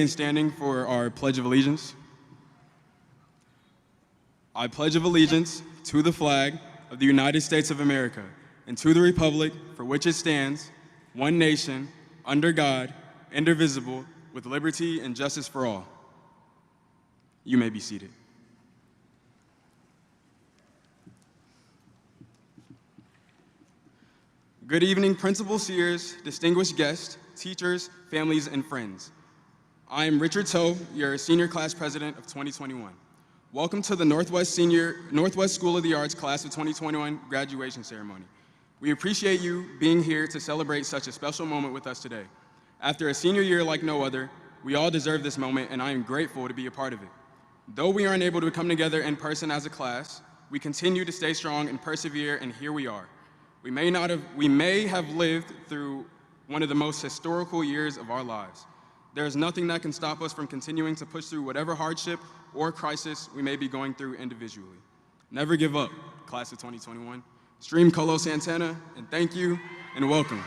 remain standing for our Pledge of Allegiance? I pledge of allegiance to the flag of the United States of America and to the republic for which it stands, one nation, under God, indivisible, with liberty and justice for all. You may be seated. Good evening, principal seers, distinguished guests, teachers, families, and friends. I am Richard Toe, your senior class president of 2021. Welcome to the Northwest School of the Arts Class of 2021 graduation ceremony. We appreciate you being here to celebrate such a special moment with us today. After a senior year like no other, we all deserve this moment, and I am grateful to be a part of it. Though we aren't able to come together in person as a class, we continue to stay strong and persevere, and here we are. We may have lived through one of the most historical years of our lives. There is nothing that can stop us from continuing to push through whatever hardship or crisis we may be going through individually. Never give up, class of 2021. Stream Colo Santana, and thank you and welcome.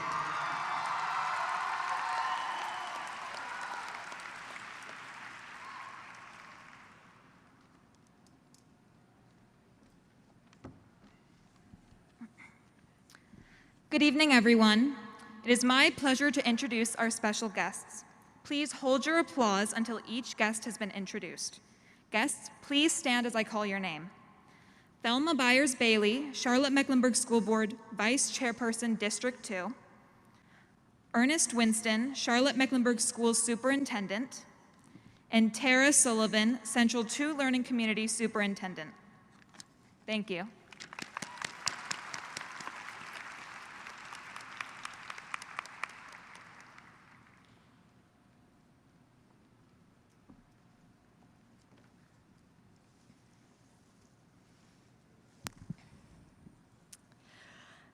Good evening, everyone. It is my pleasure to introduce our special guests. Please hold your applause until each guest has been introduced. Guests, please stand as I call your name. Thelma Byers-Bailey, Charlotte-Mecklenburg School Board Vice Chairperson, District 2. Ernest Winston, Charlotte-Mecklenburg Schools Superintendent. And Tara Sullivan, Central 2 Learning Community Superintendent. Thank you.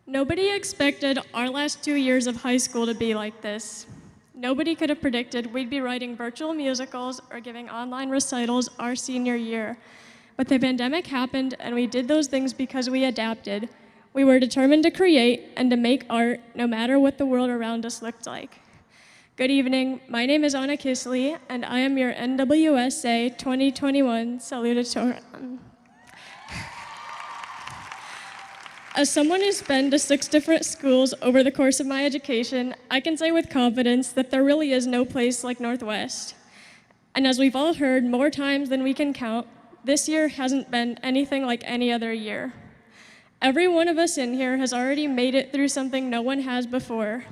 Nobody expected our last 2 years of high school to be like this. Nobody could have predicted we'd be writing virtual musicals or giving online recitals our senior year. But the pandemic happened, and we did those things because we adapted. We were determined to create and to make art no matter what the world around us looked like. Good evening, my name is Anna Kisley, and I am your NWSA 2021 Salutatorian. As someone who's been to 6 different schools over the course of my education, I can say with confidence that there really is no place like Northwest. And as we've all heard more times than we can count, this year hasn't been anything like any other year. Every one of us in here has already made it through something no one has before.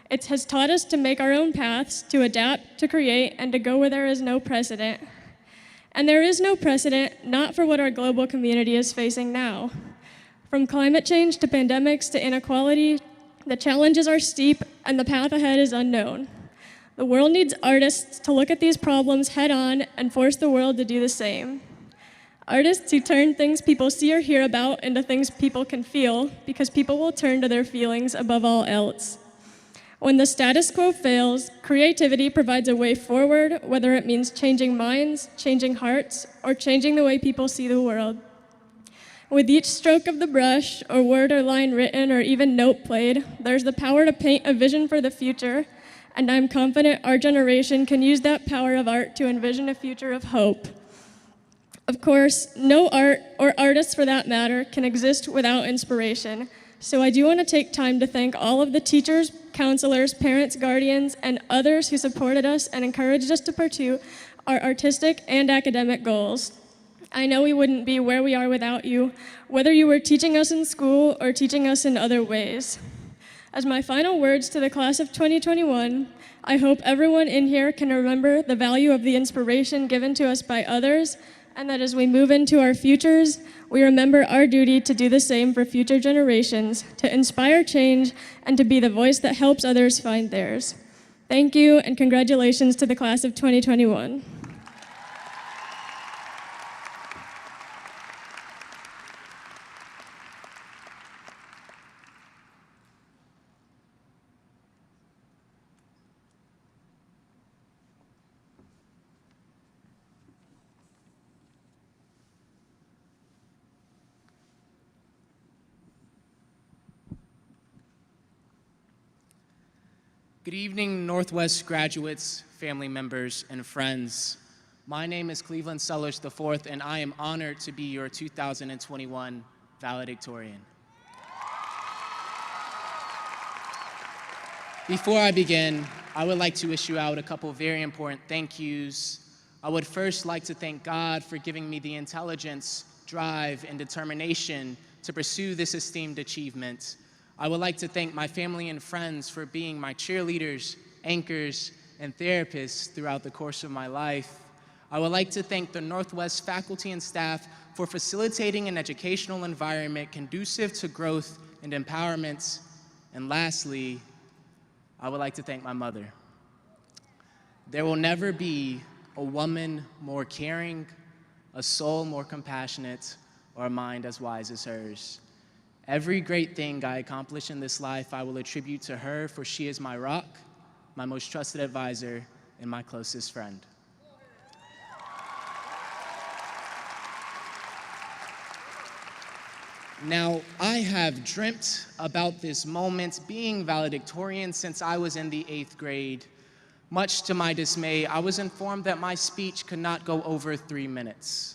It has taught us to make our own paths, to adapt, to create, and to go where there is no precedent. And there is no precedent, not for what our global community is facing now. From climate change to pandemics to inequality, the challenges are steep and the path ahead is unknown. The world needs artists to look at these problems head on and force the world to do the same. Artists who turn things people see or hear about into things people can feel, because people will turn to their feelings above all else. When the status quo fails, creativity provides a way forward, whether it means changing minds, changing hearts, or changing the way people see the world. With each stroke of the brush, or word or line written, or even note played, there's the power to paint a vision for the future, and I'm confident our generation can use that power of art to envision a future of hope. Of course, no art, or artists for that matter, can exist without inspiration, so I do want to take time to thank all of the teachers, counselors, parents, guardians, and others who supported us and encouraged us to pursue our artistic and academic goals. I know we wouldn't be where we are without you, whether you were teaching us in school or teaching us in other ways. As my final words to the class of 2021, I hope everyone in here can remember the value of the inspiration given to us by others, and that as we move into our futures, we remember our duty to do the same for future generations, to inspire change, and to be the voice that helps others find theirs. Thank you, and congratulations to the class of 2021. Good evening, Northwest graduates, family members, and friends. My name is Cleveland Sellers IV, and I am honored to be your 2021 Valedictorian. Before I begin, I would like to issue out a couple very important thank yous. I would first like to thank God for giving me the intelligence, drive, and determination to pursue this esteemed achievement. I would like to thank my family and friends for being my cheerleaders, anchors, and therapists throughout the course of my life. I would like to thank the Northwest faculty and staff for facilitating an educational environment conducive to growth and empowerment. And lastly, I would like to thank my mother. There will never be a woman more caring, a soul more compassionate, or a mind as wise as hers. Every great thing I accomplish in this life, I will attribute to her, for she is my rock, my most trusted advisor, and my closest friend. Now, I have dreamt about this moment, being valedictorian, since I was in the 8th grade. Much to my dismay, I was informed that my speech could not go over 3 minutes.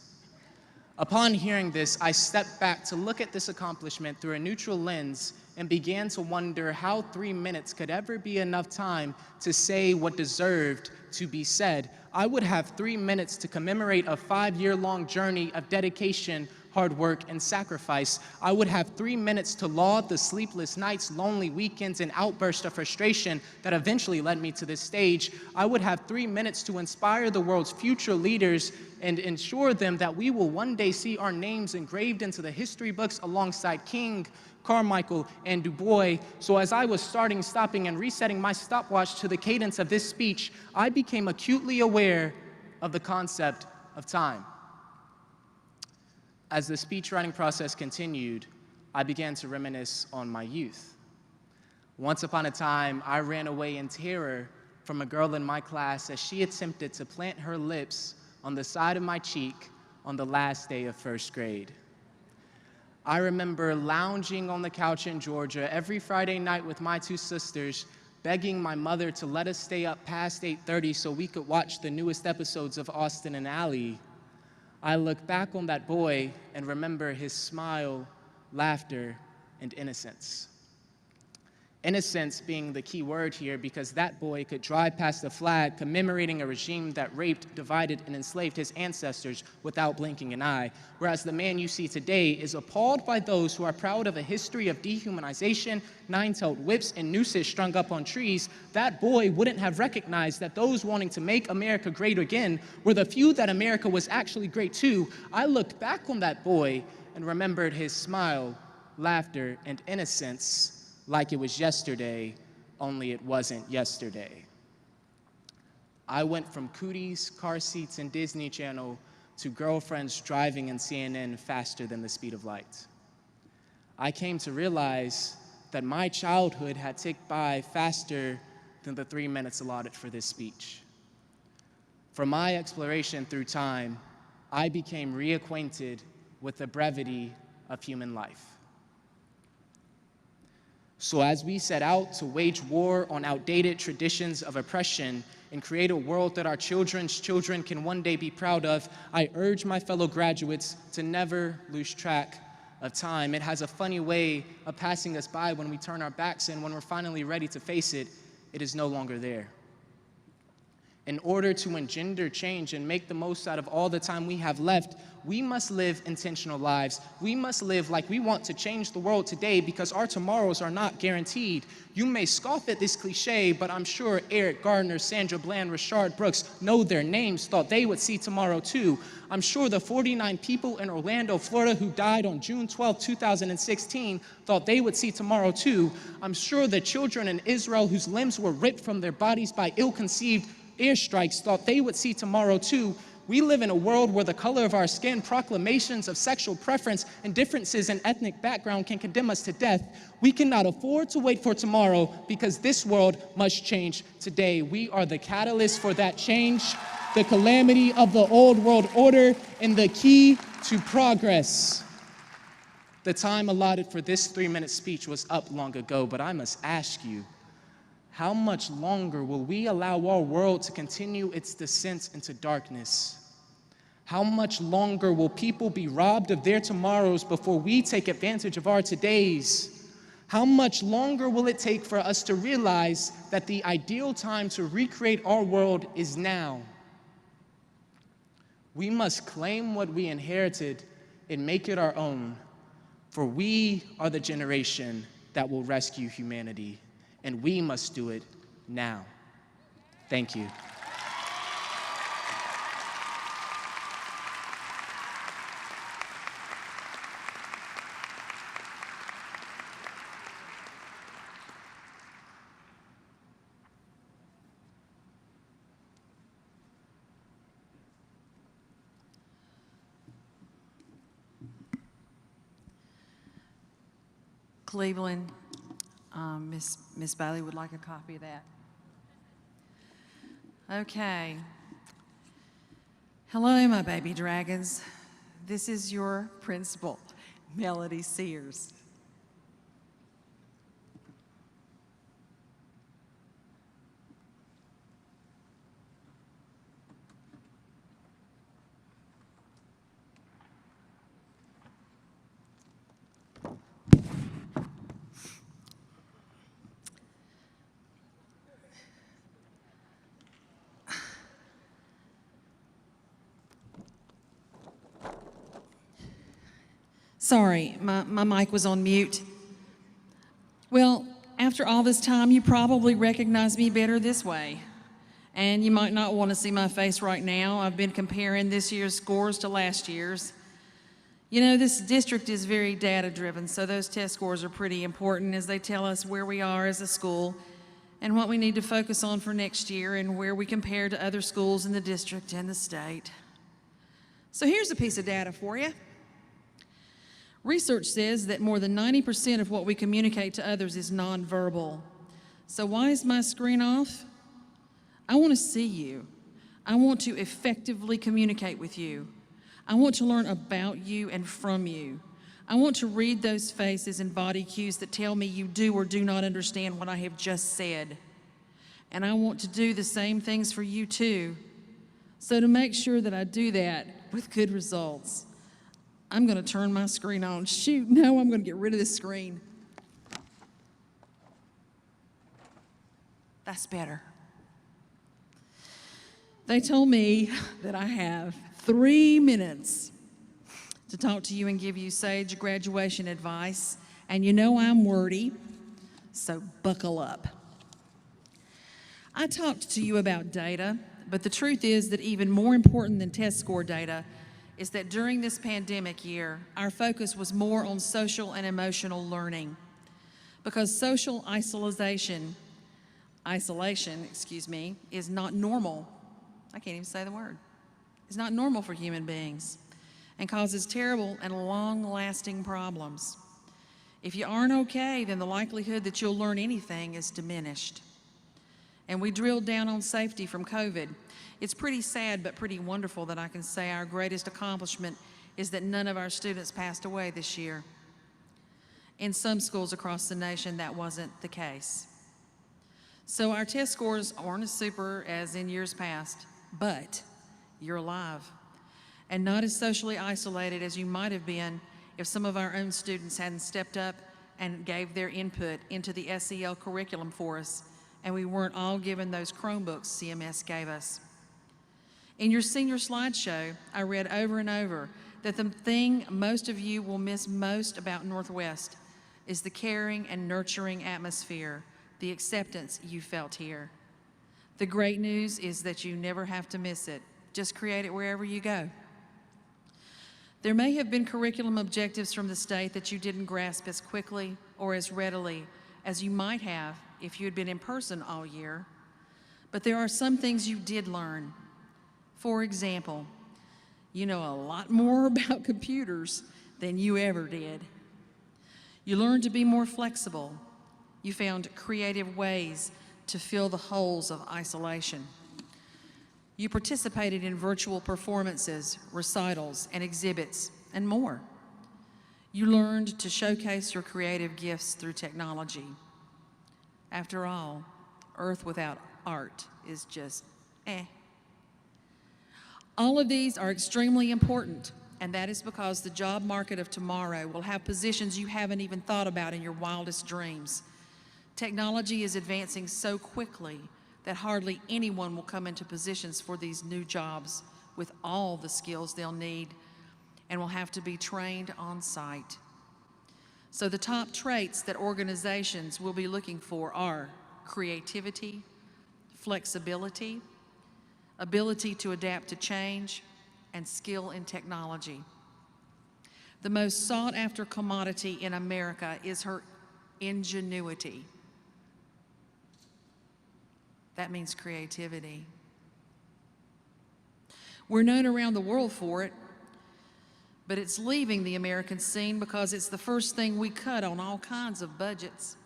Upon hearing this, I stepped back to look at this accomplishment through a neutral lens and began to wonder how 3 minutes could ever be enough time to say what deserved to be said. I would have 3 minutes to commemorate a 5-year-long journey of dedication, hard work, and sacrifice. I would have 3 minutes to laud the sleepless nights, lonely weekends, and outbursts of frustration that eventually led me to this stage. I would have 3 minutes to inspire the world's future leaders and ensure them that we will one day see our names engraved into the history books alongside King, Carmichael, and Du Bois. So as I was starting, stopping, and resetting my stopwatch to the cadence of this speech, I became acutely aware of the concept of time. As the speech writing process continued, I began to reminisce on my youth. Once upon a time, I ran away in terror from a girl in my class as she attempted to plant her lips on the side of my cheek on the last day of 1st grade. I remember lounging on the couch in Georgia every Friday night with my 2 sisters, begging my mother to let us stay up past 8:30 so we could watch the newest episodes of Austin and Ally. I look back on that boy and remember his smile, laughter, and innocence. Innocence being the key word here, because that boy could drive past a flag commemorating a regime that raped, divided, and enslaved his ancestors without blinking an eye, whereas the man you see today is appalled by those who are proud of a history of dehumanization, nine-tailed whips, and nooses strung up on trees. That boy wouldn't have recognized that those wanting to make America great again were the few that America was actually great to. I looked back on that boy and remembered his smile, laughter, and innocence like it was yesterday, only it wasn't yesterday. I went from cooties, car seats, and Disney Channel to girlfriends driving in CNN faster than the speed of light. I came to realize that my childhood had ticked by faster than the 3 minutes allotted for this speech. From my exploration through time, I became reacquainted with the brevity of human life. So as we set out to wage war on outdated traditions of oppression and create a world that our children's children can one day be proud of, I urge my fellow graduates to never lose track of time. It has a funny way of passing us by when we turn our backs, and when we're finally ready to face it, it is no longer there. In order to engender change and make the most out of all the time we have left, we must live intentional lives. We must live like we want to change the world today, because our tomorrows are not guaranteed. You may scoff at this cliche, but I'm sure Eric Gardner, Sandra Bland, Rashard Brooks know their names, thought they would see tomorrow too. I'm sure the 49 people in Orlando, Florida who died on June 12, 2016 thought they would see tomorrow too. I'm sure the children in Israel whose limbs were ripped from their bodies by ill-conceived airstrikes thought they would see tomorrow too. We live in a world where the color of our skin, proclamations of sexual preference, and differences in ethnic background can condemn us to death. We cannot afford to wait for tomorrow, because this world must change today. We are the catalyst for that change, the calamity of the old world order, and the key to progress. The time allotted for this 3-minute speech was up long ago, but I must ask you, how much longer will we allow our world to continue its descent into darkness? How much longer will people be robbed of their tomorrows before we take advantage of our todays? How much longer will it take for us to realize that the ideal time to recreate our world is now? We must claim what we inherited and make it our own, for we are the generation that will rescue humanity, and we must do it now. Thank you. Cleveland, Miss Bailey would like a copy of that. Okay. Hello, my baby dragons. This is your principal, Melody Sears. Sorry, my mic was on mute. Well, after all this time, you probably recognize me better this way. And you might not want to see my face right now. I've been comparing this year's scores to last year's. You know, this district is very data-driven, so those test scores are pretty important as they tell us where we are as a school and what we need to focus on for next year and where we compare to other schools in the district and the state. So here's a piece of data for you. Research says that more than 90% of what we communicate to others is nonverbal. So why is my screen off? I want to see you. I want to effectively communicate with you. I want to learn about you and from you. I want to read those faces and body cues that tell me you do or do not understand what I have just said. And I want to do the same things for you too. So to make sure that I do that with good results, I'm going to turn my screen on. Shoot, no, I'm going to get rid of this screen. That's better. They told me that I have 3 minutes to talk to you and give you sage graduation advice. And you know I'm wordy, so buckle up. I talked to you about data, but the truth is that even more important than test score data is that during this pandemic year, our focus was more on social and emotional learning because social isolation, is not normal. I can't even say the word. It's not normal for human beings and causes terrible and long-lasting problems. If you aren't okay, then the likelihood that you'll learn anything is diminished. And we drilled down on safety from COVID. It's pretty sad but pretty wonderful that I can say our greatest accomplishment is that none of our students passed away this year. In some schools across the nation, that wasn't the case. So our test scores aren't as super as in years past, but you're alive and not as socially isolated as you might have been if some of our own students hadn't stepped up and gave their input into the SEL curriculum for us, and we weren't all given those Chromebooks CMS gave us. In your senior slideshow, I read over and over that the thing most of you will miss most about Northwest is the caring and nurturing atmosphere, the acceptance you felt here. The great news is that you never have to miss it. Just create it wherever you go. There may have been curriculum objectives from the state that you didn't grasp as quickly or as readily as you might have if you had been in person all year, but there are some things you did learn. For example, you know a lot more about computers than you ever did. You learned to be more flexible. You found creative ways to fill the holes of isolation. You participated in virtual performances, recitals, and exhibits, and more. You learned to showcase your creative gifts through technology. After all, Earth without art is just eh. All of these are extremely important, and that is because the job market of tomorrow will have positions you haven't even thought about in your wildest dreams. Technology is advancing so quickly that hardly anyone will come into positions for these new jobs with all the skills they'll need and will have to be trained on site. So the top traits that organizations will be looking for are creativity, flexibility, ability to adapt to change, and skill in technology. The most sought after commodity in America is her ingenuity. That means creativity. We're known around the world for it, but it's leaving the American scene because it's the first thing we cut on all kinds of budgets.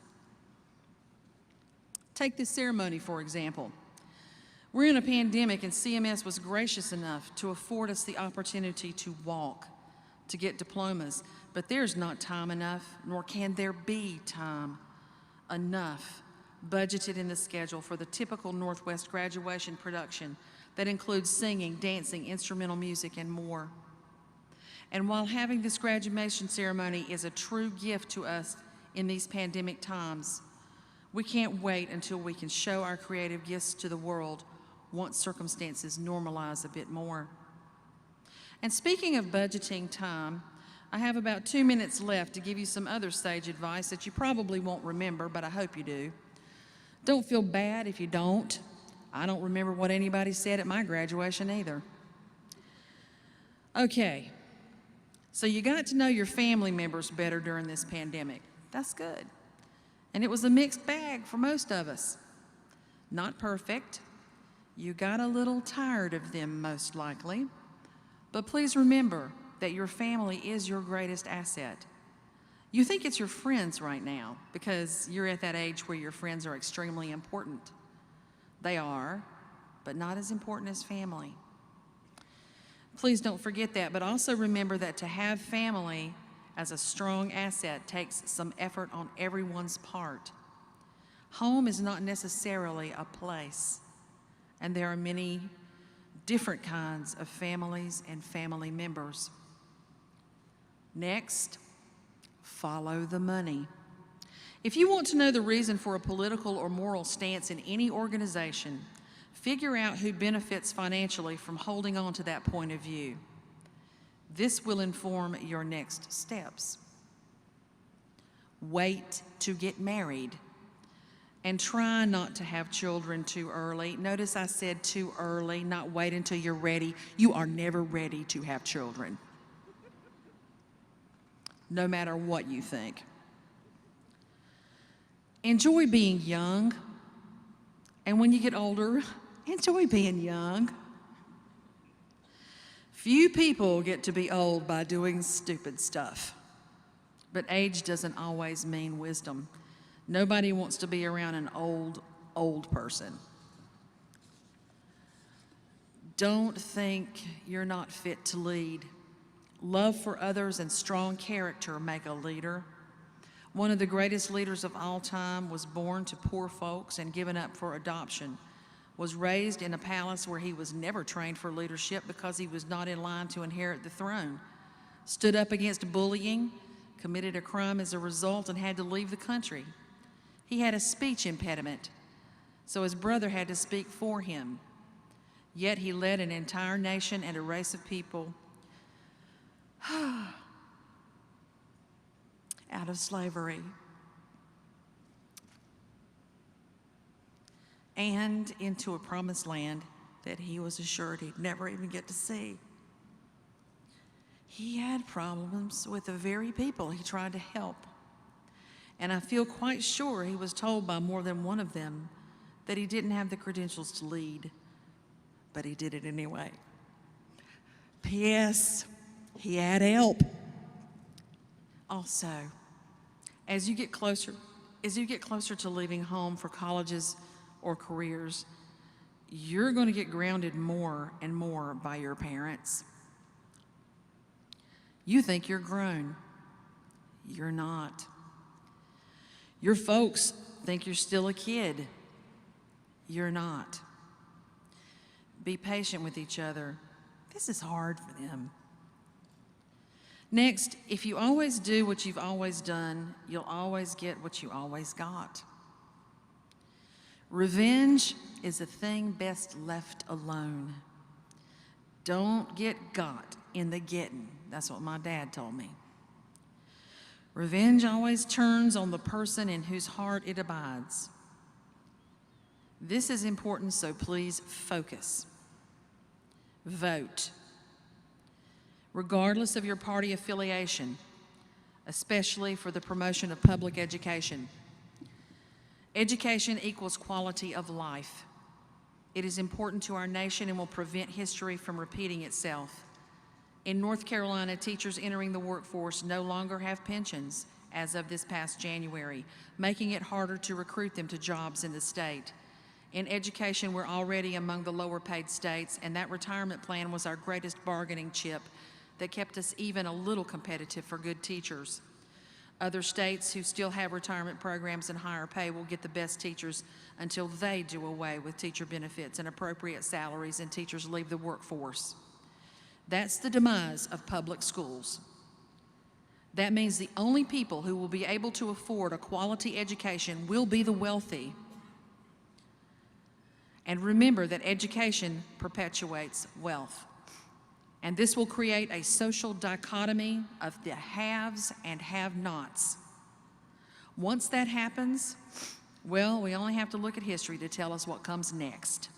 Take this ceremony, for example. We're in a pandemic, and CMS was gracious enough to afford us the opportunity to walk, to get diplomas, but there's not time enough, nor can there be time enough budgeted in the schedule for the typical Northwest graduation production that includes singing, dancing, instrumental music, and more. And while having this graduation ceremony is a true gift to us in these pandemic times, we can't wait until we can show our creative gifts to the world once circumstances normalize a bit more. And speaking of budgeting time, I have about 2 minutes left to give you some other sage advice that you probably won't remember, but I hope you do. Don't feel bad if you don't. I don't remember what anybody said at my graduation either. Okay, so you got to know your family members better during this pandemic. That's good. And it was a mixed bag for most of us. Not perfect. You got a little tired of them, most likely. But please remember that your family is your greatest asset. You think it's your friends right now because you're at that age where your friends are extremely important. They are, but not as important as family. Please don't forget that, but also remember that to have family as a strong asset takes some effort on everyone's part. Home is not necessarily a place, and there are many different kinds of families and family members. Next, follow the money. If you want to know the reason for a political or moral stance in any organization, figure out who benefits financially from holding on to that point of view. This will inform your next steps. Wait to get married and try not to have children too early. Notice I said too early, not wait until you're ready. You are never ready to have children, no matter what you think. Enjoy being young, and when you get older, enjoy being young. Few people get to be old by doing stupid stuff, but age doesn't always mean wisdom. Nobody wants to be around an old person. Don't think you're not fit to lead. Love for others and strong character make a leader. One of the greatest leaders of all time was born to poor folks and given up for adoption, was raised in a palace where he was never trained for leadership because he was not in line to inherit the throne, stood up against bullying, committed a crime as a result, and had to leave the country. He had a speech impediment, so his brother had to speak for him. Yet he led an entire nation and a race of people out of slavery and into a promised land that he was assured he'd never even get to see. He had problems with the very people he tried to help, and I feel quite sure he was told by more than one of them that he didn't have the credentials to lead, but he did it anyway. P.S. He had help. Also, as you get closer to leaving home for colleges or careers, you're going to get grounded more and more by your parents. You think you're grown. You're not. Your folks think you're still a kid. You're not. Be patient with each other. This is hard for them. Next, if you always do what you've always done, you'll always get what you always got. Revenge is a thing best left alone. Don't get got in the getting. That's what my dad told me. Revenge always turns on the person in whose heart it abides. This is important, so please focus. Vote. Regardless of your party affiliation, especially for the promotion of public education. Education equals quality of life. It is important to our nation and will prevent history from repeating itself. In North Carolina, teachers entering the workforce no longer have pensions as of this past January, making it harder to recruit them to jobs in the state. In education, we're already among the lower paid states, and that retirement plan was our greatest bargaining chip that kept us even a little competitive for good teachers. Other states who still have retirement programs and higher pay will get the best teachers until they do away with teacher benefits and appropriate salaries and teachers leave the workforce. That's the demise of public schools. That means the only people who will be able to afford a quality education will be the wealthy. And remember that education perpetuates wealth. And this will create a social dichotomy of the haves and have-nots. Once that happens, well, we only have to look at history to tell us what comes next.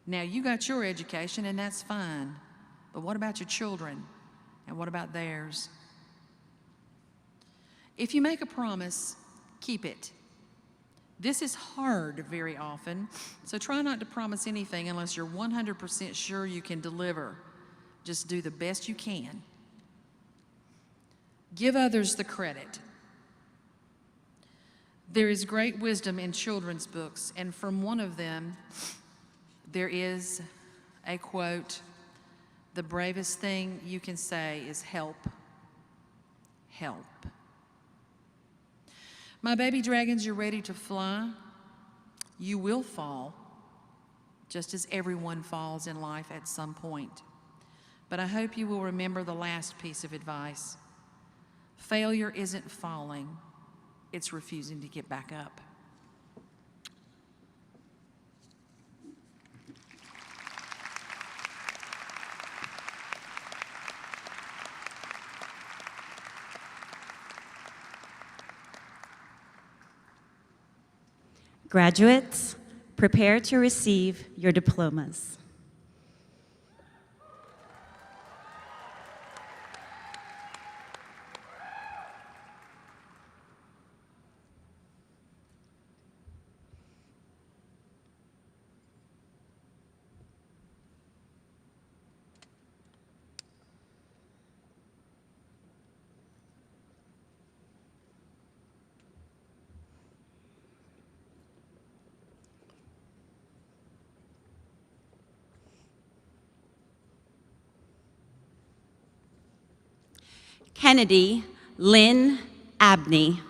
Now, you got your education, and that's fine. But what about your children? And what about theirs? If you make a promise, keep it. This is hard very often, so try not to promise anything unless you're 100% sure you can deliver. Just do the best you can. Give others the credit. There is great wisdom in children's books, and from one of them, there is a quote, "The bravest thing you can say is help, help." My baby dragons, you're ready to fly. You will fall, just as everyone falls in life at some point. But I hope you will remember the last piece of advice. Failure isn't falling, it's refusing to get back up. Graduates, prepare to receive your diplomas. Kennedy Lynn Abney.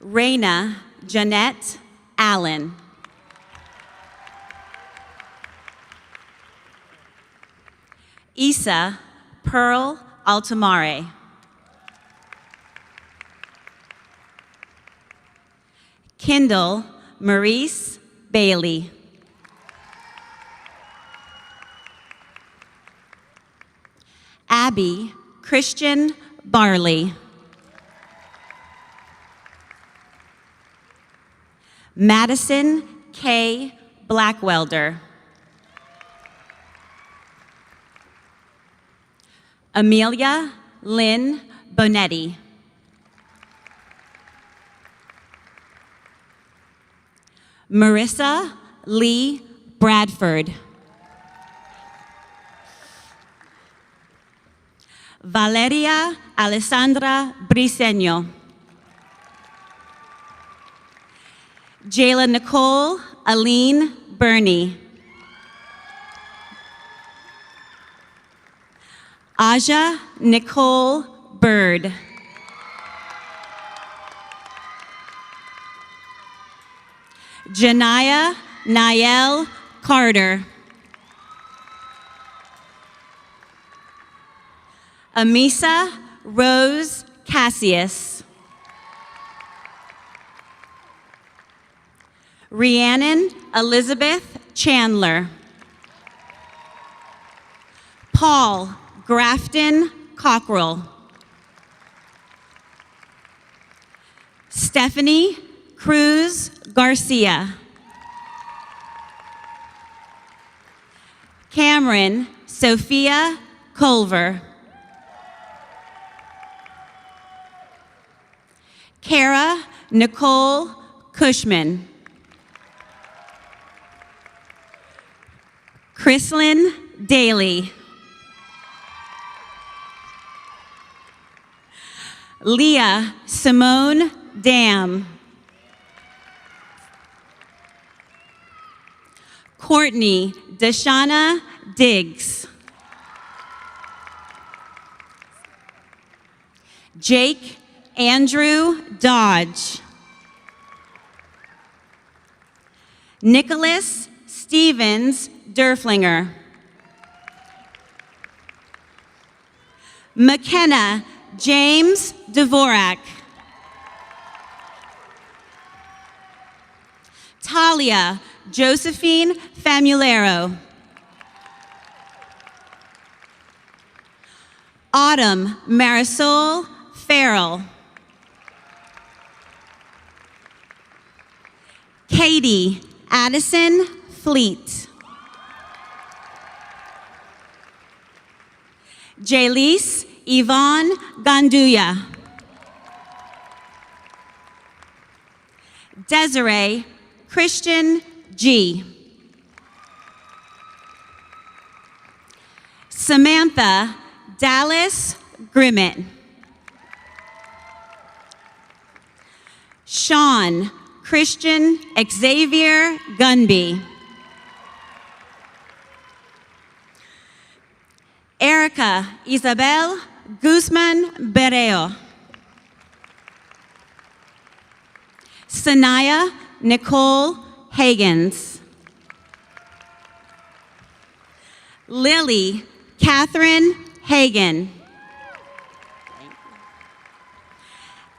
Raina Jeanette Allen. Isa Pearl Altamare. Kendall Maurice Bailey. Abby Christian Barley. Madison K. Blackwelder. Amelia Lynn Bonetti. Marissa Lee Bradford. Valeria Alessandra Briceño. Jayla Nicole Aline Burney. Aja Nicole Bird. Janaya Niel Carter. Amisa Rose Cassius. Rhiannon Elizabeth Chandler. Paul Grafton Cockrell. Stephanie Cruz Garcia. Cameron Sophia Culver. Kara Nicole Cushman. Chrislyn Daly. Leah Simone Dam. Courtney Deshauna Diggs. Jake Andrew Dodge. Nicholas Stevens Derflinger. McKenna James Dvorak. Talia Josephine Famulero. Autumn Marisol Farrell. Katie Addison Fleet. Jaylise Yvonne Ganduya. Desiree Christian G. Samantha Dallas Grimmett. Sean Christian Xavier Gunby. Erica Isabel Guzman Bereo. Sanaya Nicole Hagans. Lily Catherine Hagan.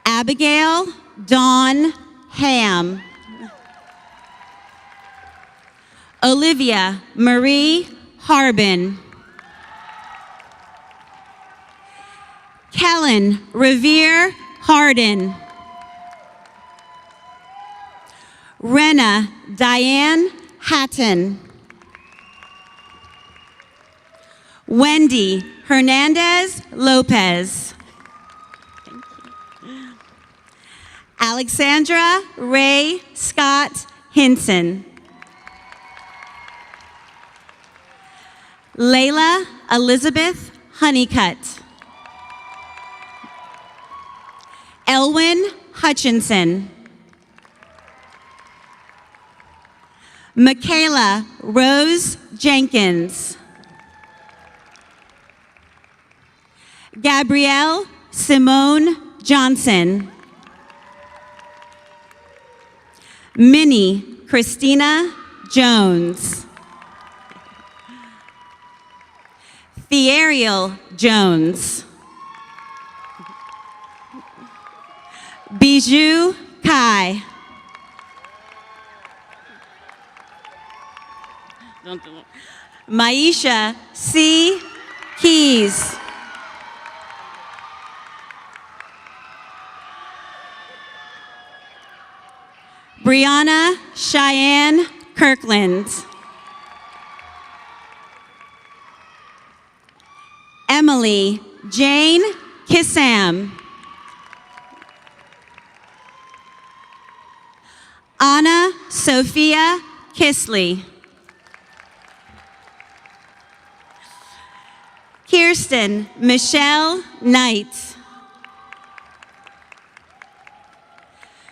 Abigail Dawn Ham. Olivia Marie Harbin. Kellen Revere Hardin. Rena Diane Hatton. Wendy Hernandez Lopez. Alexandra Ray Scott Hinson. Layla Elizabeth Honeycutt. Elwin Hutchinson. Michaela Rose Jenkins. Gabrielle Simone Johnson. Minnie Christina Jones. Theariel Jones. Bijou Kai. Maisha C. Keys. Brianna Cheyenne Kirkland. Emily Jane Kissam. Anna Sophia Kisley. Kirsten Michelle Knight.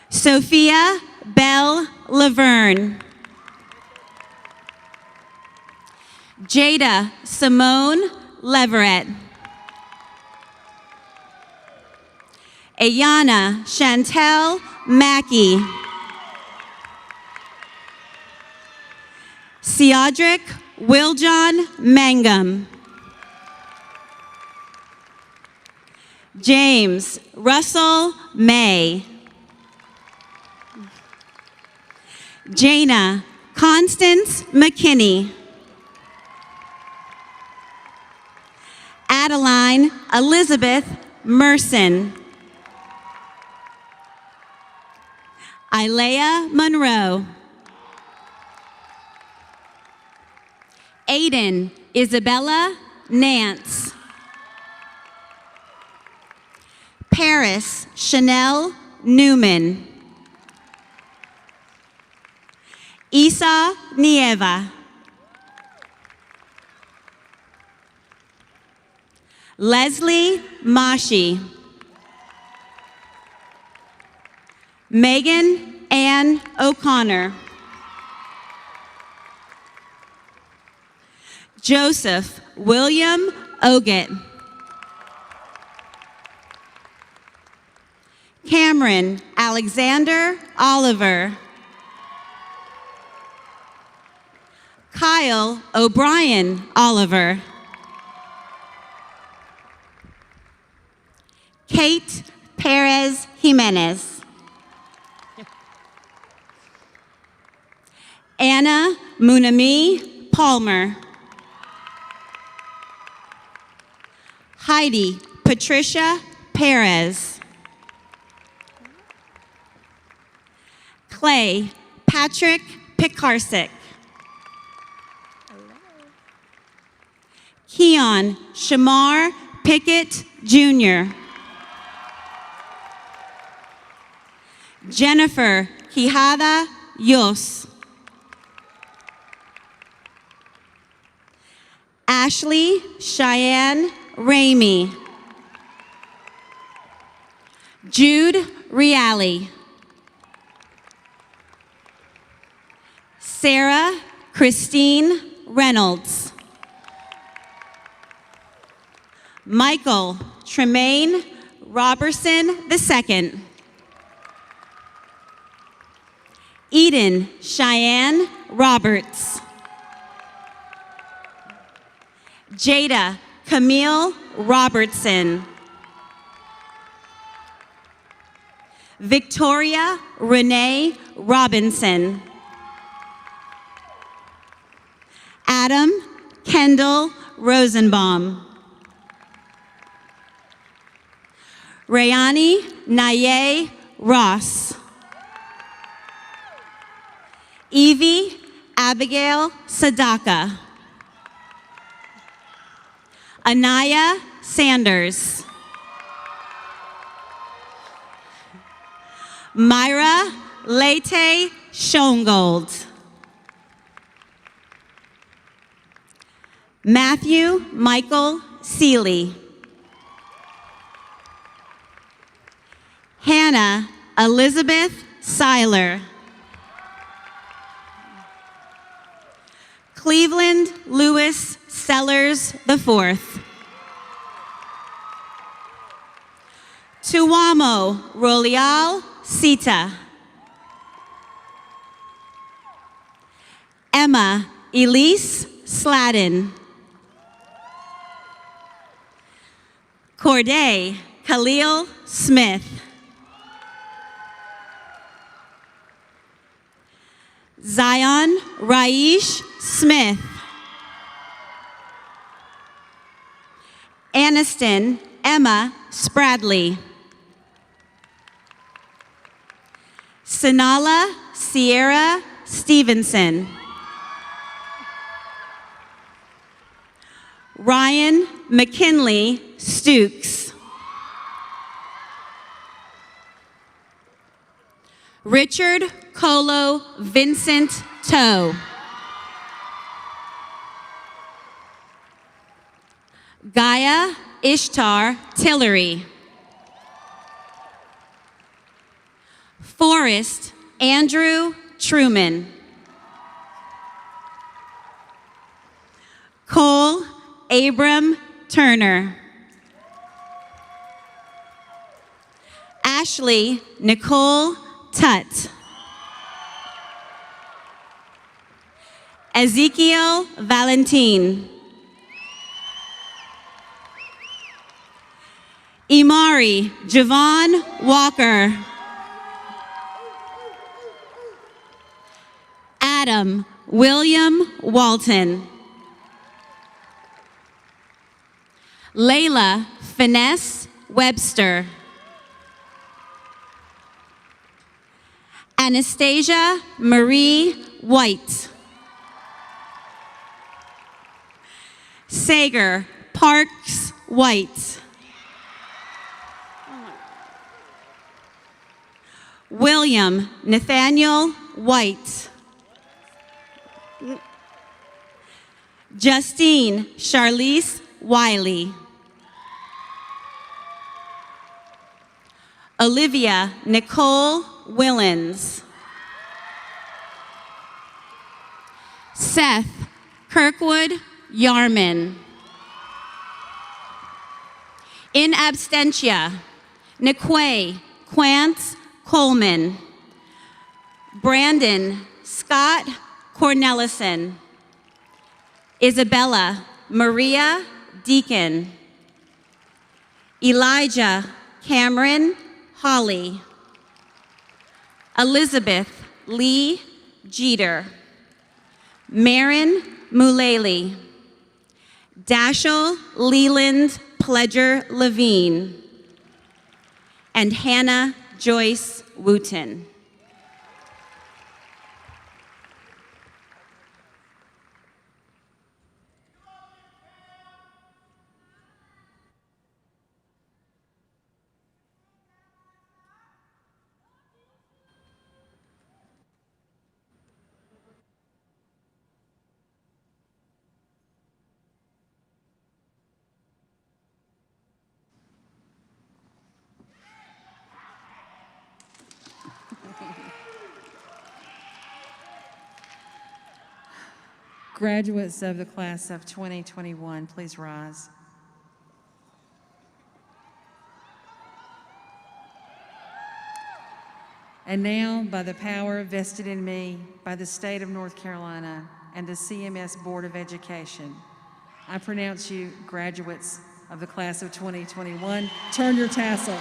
Sophia Belle Laverne. Jada Simone Leverett. Ayana Chantel Mackey. Seadric Wiljohn Mangum. James Russell May. Jana Constance McKinney. Adeline Elizabeth Merson. Ilea Monroe. Aiden Isabella Nance. Paris Chanel Newman. Isa Nieva. Leslie Mashi. Megan Ann O'Connor. Joseph William Oget. Cameron Alexander Oliver. Kyle O'Brien Oliver. Kate Perez Jimenez. Anna Munami Palmer. Heidi Patricia Perez. Clay Patrick Pikarsik. Keon Shamar Pickett Jr. Jennifer Quijada Yos. Ashley Cheyenne Ramey. Jude Reale. Sarah Christine Reynolds. Michael Tremaine Robertson II. Eden Cheyenne Roberts. Jada Camille Robertson. Victoria Renee Robinson. Adam Kendall Rosenbaum. Rayani Naye Ross. Evie Abigail Sadaka. Anaya Sanders. Myra Leite Schoengold. Matthew Michael Seeley. Hannah Elizabeth Seiler. Cleveland Lewis Sellers IV. Tuamo Rolial Sita. Emma Elise Sladden. Corday Khalil Smith. Zion Raish Smith. Aniston Emma Spradley. Sanala Sierra Stevenson. Ryan McKinley Stooks. Richard Colo Vincent Toe. Gaia Ishtar Tillery. Forrest Andrew Truman. Cole Abram Turner. Ashley Nicole Tutt. Ezekiel Valentin. Imari Javon Walker. Adam William Walton. Layla Finesse Webster. Anastasia Marie White. Sager Parks White. William Nathaniel White. Justine Charlize Wiley. Olivia Nicole Willens. Seth Kirkwood Yarman. In absentia, Niquay Quance Coleman. Brandon Scott Cornelison. Isabella Maria Deacon. Elijah Cameron Holly. Elizabeth Lee Jeter. Marin Mulally. Dashel Leland Pledger Levine. And Hannah Joyce Wooten. Graduates of the class of 2021, please rise. And now, by the power vested in me by the state of North Carolina and the CMS Board of Education, I pronounce you graduates of the class of 2021. Turn your tassel.